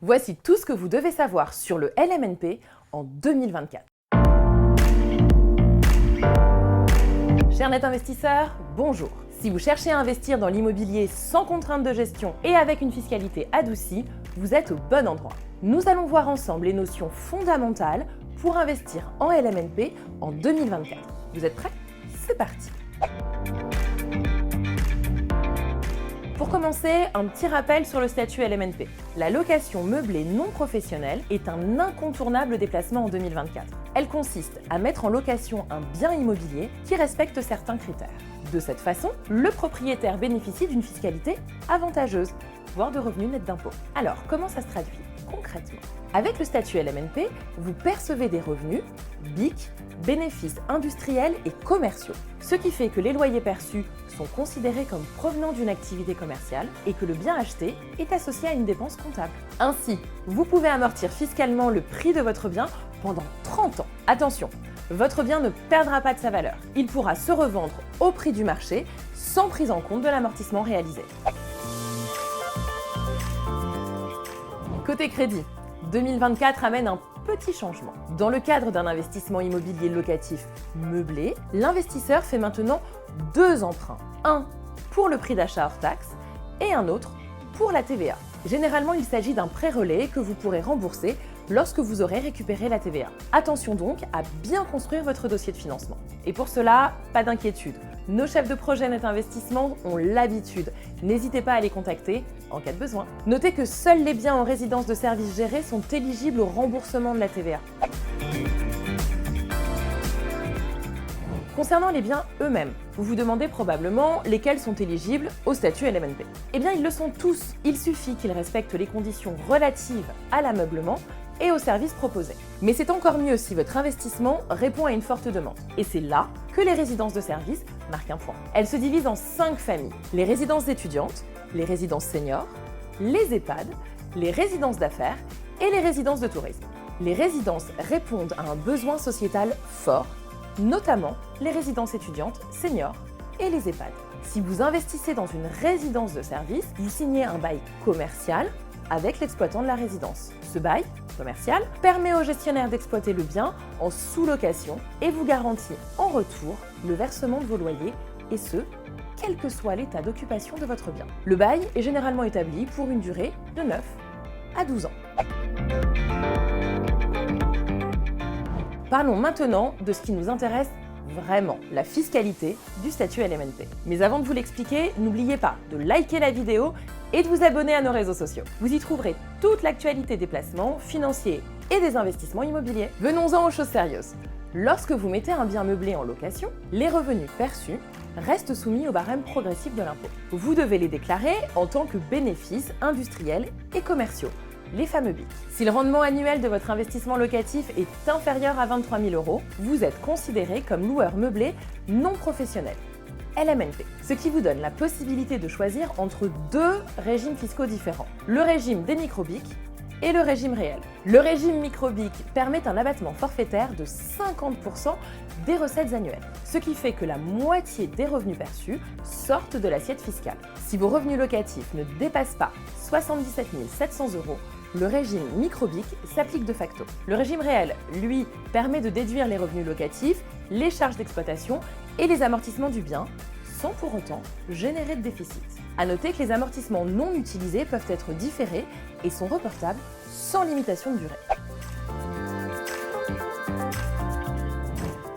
Voici tout ce que vous devez savoir sur le LMNP en 2024. Chers net investisseurs, bonjour. Si vous cherchez à investir dans l'immobilier sans contrainte de gestion et avec une fiscalité adoucie, vous êtes au bon endroit. Nous allons voir ensemble les notions fondamentales pour investir en LMNP en 2024. Vous êtes prêts? C'est parti! Pour commencer, un petit rappel sur le statut LMNP. La location meublée non professionnelle est un incontournable des placements en 2024. Elle consiste à mettre en location un bien immobilier qui respecte certains critères. De cette façon, le propriétaire bénéficie d'une fiscalité avantageuse, voire de revenus nets d'impôts. Alors, comment ça se traduit concrètement? Avec le statut LMNP, vous percevez des revenus, BIC, bénéfices industriels et commerciaux, ce qui fait que les loyers perçus sont considérés comme provenant d'une activité commerciale et que le bien acheté est associé à une dépense comptable. Ainsi, vous pouvez amortir fiscalement le prix de votre bien pendant 30 ans. Attention, votre bien ne perdra pas de sa valeur. Il pourra se revendre au prix du marché sans prise en compte de l'amortissement réalisé. Côté crédit, 2024 amène un petit changement. Dans le cadre d'un investissement immobilier locatif meublé, l'investisseur fait maintenant 2 emprunts. Un pour le prix d'achat hors taxe et un autre pour la TVA. Généralement, il s'agit d'un prêt relais que vous pourrez rembourser lorsque vous aurez récupéré la TVA. Attention donc à bien construire votre dossier de financement. Et pour cela, pas d'inquiétude. Nos chefs de projet Net Investissement ont l'habitude. N'hésitez pas à les contacter en cas de besoin. Notez que seuls les biens en résidence de service gérée sont éligibles au remboursement de la TVA. Concernant les biens eux-mêmes, vous vous demandez probablement lesquels sont éligibles au statut LMNP. Eh bien, ils le sont tous. Il suffit qu'ils respectent les conditions relatives à l'ameublement et aux services proposés. Mais c'est encore mieux si votre investissement répond à une forte demande. Et c'est là que les résidences de service marquent un point. Elles se divisent en 5 familles. Les résidences étudiantes, les résidences seniors, les EHPAD, les résidences d'affaires et les résidences de tourisme. Les résidences répondent à un besoin sociétal fort, notamment les résidences étudiantes, seniors et les EHPAD. Si vous investissez dans une résidence de service, vous signez un bail commercial avec l'exploitant de la résidence. Ce bail commercial permet au gestionnaire d'exploiter le bien en sous-location et vous garantit en retour le versement de vos loyers, et ce, quel que soit l'état d'occupation de votre bien. Le bail est généralement établi pour une durée de 9 à 12 ans. Parlons maintenant de ce qui nous intéresse vraiment, la fiscalité du statut LMNP. Mais avant de vous l'expliquer, n'oubliez pas de liker la vidéo et de vous abonner à nos réseaux sociaux. Vous y trouverez toute l'actualité des placements financiers et des investissements immobiliers. Venons-en aux choses sérieuses. Lorsque vous mettez un bien meublé en location, les revenus perçus restent soumis au barème progressif de l'impôt. Vous devez les déclarer en tant que bénéfices industriels et commerciaux, les fameux BIC. Si le rendement annuel de votre investissement locatif est inférieur à 23 000 €, vous êtes considéré comme loueur meublé non professionnel, LMNP, ce qui vous donne la possibilité de choisir entre 2 régimes fiscaux différents, le régime des micro-BIC et le régime réel. Le régime micro-BIC permet un abattement forfaitaire de 50% des recettes annuelles, ce qui fait que la moitié des revenus perçus sortent de l'assiette fiscale. Si vos revenus locatifs ne dépassent pas 77 700 €, le régime micro-BIC s'applique de facto. Le régime réel, lui, permet de déduire les revenus locatifs, les charges d'exploitation et les amortissements du bien, sans pour autant générer de déficit. À noter que les amortissements non utilisés peuvent être différés et sont reportables sans limitation de durée.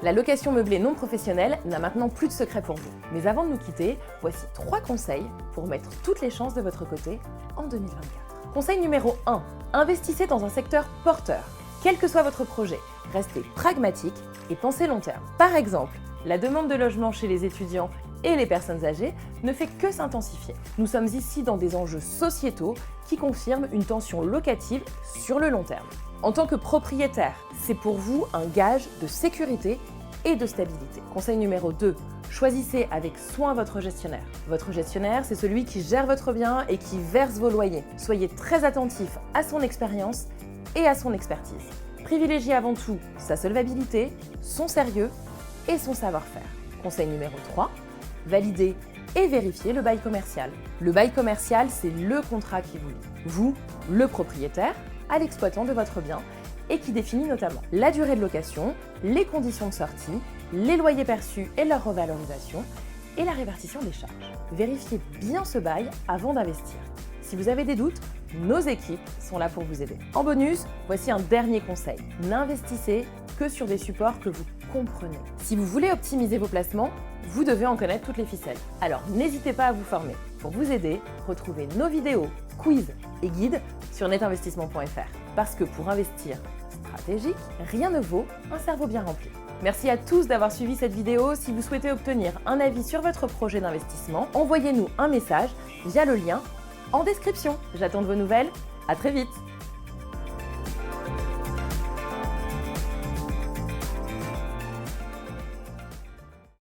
La location meublée non professionnelle n'a maintenant plus de secret pour vous. Mais avant de nous quitter, voici 3 conseils pour mettre toutes les chances de votre côté en 2024. Conseil numéro 1. Investissez dans un secteur porteur. Quel que soit votre projet, restez pragmatique et pensez long terme. Par exemple, la demande de logement chez les étudiants et les personnes âgées ne fait que s'intensifier. Nous sommes ici dans des enjeux sociétaux qui confirment une tension locative sur le long terme. En tant que propriétaire, c'est pour vous un gage de sécurité et de stabilité. Conseil numéro 2. Choisissez avec soin votre gestionnaire. Votre gestionnaire, c'est celui qui gère votre bien et qui verse vos loyers. Soyez très attentif à son expérience et à son expertise. Privilégiez avant tout sa solvabilité, son sérieux et son savoir-faire. Conseil numéro 3. Validez et vérifier le bail commercial. Le bail commercial, c'est le contrat qui vous lie, vous, le propriétaire, à l'exploitant de votre bien et qui définit notamment la durée de location, les conditions de sortie, les loyers perçus et leur revalorisation et la répartition des charges. Vérifiez bien ce bail avant d'investir. Si vous avez des doutes, nos équipes sont là pour vous aider. En bonus, voici un dernier conseil. N'investissez que sur des supports que vous comprenez. Si vous voulez optimiser vos placements, vous devez en connaître toutes les ficelles. Alors n'hésitez pas à vous former. Pour vous aider, retrouvez nos vidéos, quiz et guides sur netinvestissement.fr. Parce que pour investir stratégique, rien ne vaut un cerveau bien rempli. Merci à tous d'avoir suivi cette vidéo. Si vous souhaitez obtenir un avis sur votre projet d'investissement, envoyez-nous un message via le lien en description. J'attends de vos nouvelles. À très vite.